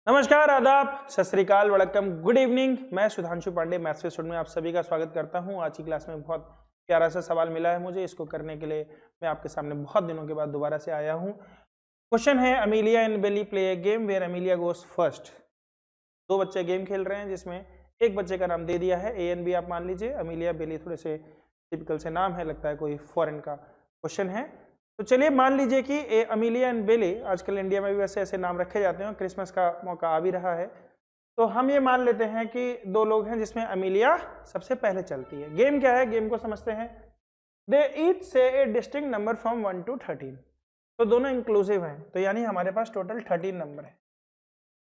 नमस्कार, आदाब, सत श्री अकाल, वड़क्कम, गुड इवनिंग। मैं सुधांशु पांडे मैथ्स के स्टूडेंट में आप सभी का स्वागत करता हूं। आज की क्लास में बहुत प्यारा सा सवाल मिला है मुझे। इसको करने के लिए मैं आपके सामने बहुत दिनों के बाद दोबारा से आया हूं। क्वेश्चन है, Amelia and Bailey play a game where Amelia goes first. दो बच्चे गेम खेल रहे हैं जिसमें एक बच्चे का नाम दे दिया है, ए एंड बी आप मान लीजिए। अमीलिया, बेली थोड़े से टिपिकल से नाम है, लगता है कोई फॉरेन का क्वेश्चन है। तो चलिए मान लीजिए कि अमीलिया एंड बेली, आजकल इंडिया में भी वैसे ऐसे नाम रखे जाते हैं, क्रिसमस का मौका आ भी रहा है, तो हम ये मान लेते हैं कि दो लोग हैं जिसमें अमीलिया सबसे पहले चलती है। गेम क्या है, गेम को समझते हैं। दे ईच से ए डिस्टिंक्ट नंबर फ्रॉम 1 to 13, तो दोनों इंक्लूसिव हैं, तो यानी हमारे पास टोटल 13 नंबर है।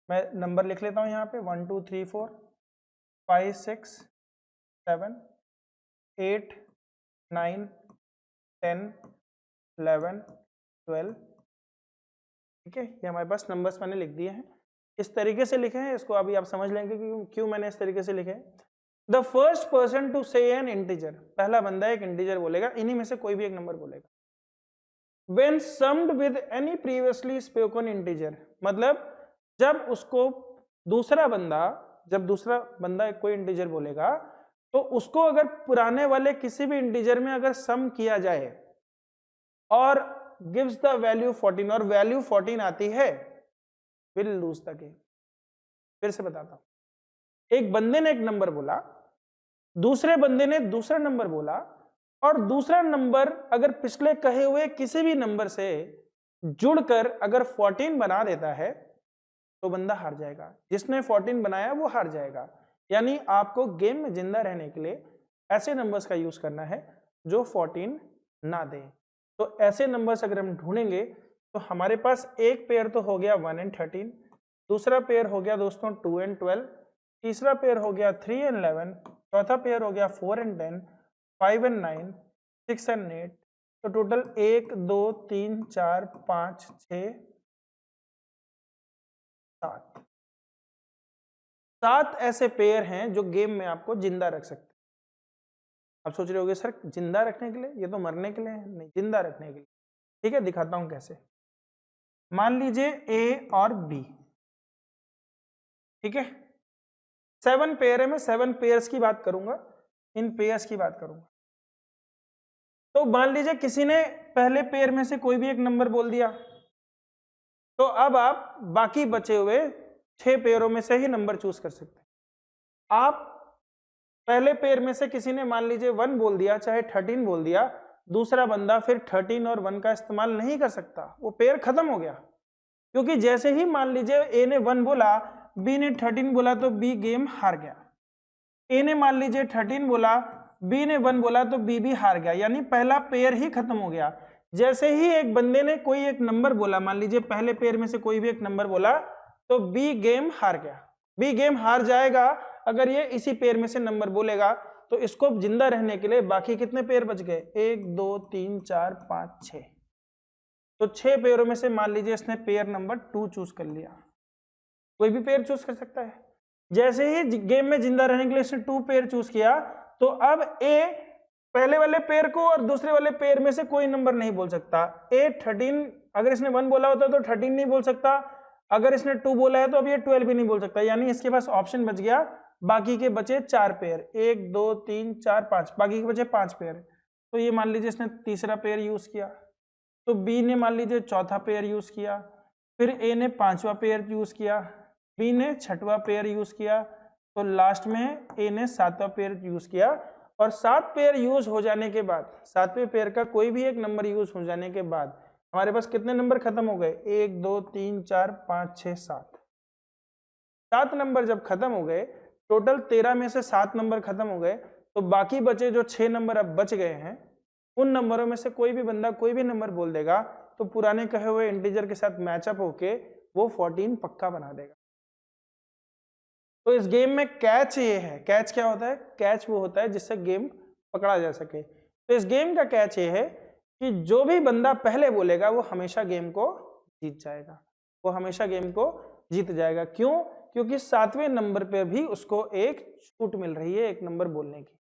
मैं नंबर लिख लेता हूँ यहाँ पे 1 2 3 4 5 6 7 8 9 10 11 12, ठीक है। ये हमारे पास नंबर्स मैंने लिख दिए हैं, इस तरीके से लिखे हैं। इसको अभी आप समझ लेंगे कि क्यों मैंने इस तरीके से लिखे। द फर्स्ट पर्सन टू से एन इंटीजर, पहला बंदा एक इंटीजर बोलेगा, इन्हीं में से कोई भी एक नंबर बोलेगा। When summed with any previously spoken integer, मतलब जब उसको दूसरा बंदा कोई इंटीजर बोलेगा तो उसको अगर पुराने वाले किसी भी इंटीजर में अगर सम किया जाए और गिव्स द वैल्यू 14 और वैल्यू 14 आती है, विल लूज द गेम। फिर से बताता हूं, एक बंदे ने एक नंबर बोला, दूसरे बंदे ने दूसरा नंबर बोला, और दूसरा नंबर अगर पिछले कहे हुए किसी भी नंबर से जुड़कर अगर 14 बना देता है तो बंदा हार जाएगा। जिसने 14 बनाया वो हार जाएगा। यानी आपको गेम में जिंदा रहने के लिए ऐसे नंबर्स का यूज करना है जो 14 ना दे। तो ऐसे नंबर्स अगर हम ढूंढेंगे तो हमारे पास एक पेयर तो हो गया 1 and 13, दूसरा पेयर हो गया दोस्तों 2 and 12, तीसरा पेयर हो गया 3 and 11, चौथा पेयर हो गया 4 and 10, 5 and 9, 6 and 8। तो टोटल 1 2 3 4 5 6 7 7 ऐसे पेयर हैं जो गेम में आपको जिंदा रख सकते हैं। आप सोच रहे होगे सर जिंदा रखने के लिए, ये तो मरने के लिए है। नहीं, जिंदा रखने के लिए। ठीक है, दिखाता हूं कैसे। मान लीजिए ए और बी, ठीक है, 7 पेयर है। मैं 7 पेयर्स की बात करूंगा, इन पेयर्स की बात करूंगा। तो मान लीजिए किसी ने पहले पेयर में से कोई भी एक नंबर बोल दिया, तो अब आप बाकी बचे हुए 6 पेयरों में से ही नंबर चूज कर सकते हैं। आप पहले पेयर में से किसी ने मान लीजिए 1 बोल दिया, चाहे 13 बोल दिया, दूसरा बंदा फिर 13 और 1 का इस्तेमाल नहीं कर सकता, वो पेयर खत्म हो गया। क्योंकि जैसे ही मान लीजिए ए ने 1 बोला, बी ने 13 बोला, तो बी गेम हार गया। ए ने मान लीजिए 13 बोला, बी ने 1 बोला, तो बी भी हार गया, यानी पहला पेयर ही खत्म हो गया। जैसे ही एक बंदे ने कोई एक नंबर बोला, मान लीजिए पहले पेयर में से कोई भी एक नंबर बोला, तो बी गेम हार गया। बी गेम हार जाएगा अगर ये इसी पेयर में से नंबर बोलेगा। तो इसको जिंदा रहने के लिए बाकी कितने पेयर बच गए, 1 2 3 4 5 6। तो 6 पेयरों में से मान लीजिए इसने पेयर नंबर 2 चूज कर लिया। कोई भी पेयर चूज कर सकता है। जैसे ही गेम में जिंदा रहने के लिए इसने 2 पेयर चूज किया, तो अब ए पहले वाले पेयर को और दूसरे वाले पेयर में से कोई नंबर नहीं बोल सकता। ए 13, अगर इसने 1 बोला होता तो 13 नहीं बोल सकता, अगर इसने 2 बोला है तो अब ये 12 भी नहीं बोल सकता। यानी इसके पास ऑप्शन बच गया, बाकी के बचे 4 पेयर, 1 2 3 4 5, बाकी के बचे 5 पेयर। तो ये मान लीजिए इसने तीसरा पेयर यूज किया, तो बी ने मान लीजिए चौथा पेयर यूज किया, फिर ए ने 5वां पेयर यूज किया, बी ने 6वां पेयर यूज किया, तो लास्ट में ए ने 7वां पेयर यूज किया। और 7 पेयर यूज हो जाने के बाद, 7वें पेयर का कोई भी एक नंबर यूज हो जाने के बाद हमारे पास कितने नंबर खत्म हो गए, 1 2 3 4 5 6 7। 7 नंबर जब खत्म हो गए, टोटल 13 में से 7 नंबर खत्म हो गए, तो बाकी बचे जो 6 नंबर अब बच गए हैं, उन नंबरों में से कोई भी बंदा कोई भी नंबर बोल देगा, तो पुराने कहे हुए इंटीजर के साथ मैचअप होके वो 14 पक्का बना देगा। तो इस गेम में कैच ये है। कैच क्या होता है, कैच वो होता है जिससे गेम पकड़ा जा सके। तो इस गेम का कैच ये है कि जो भी बंदा पहले बोलेगा वो हमेशा गेम को जीत जाएगा, वो हमेशा गेम को जीत जाएगा। क्यों? क्योंकि 7वें नंबर पे भी उसको एक छूट मिल रही है, एक नंबर बोलने की।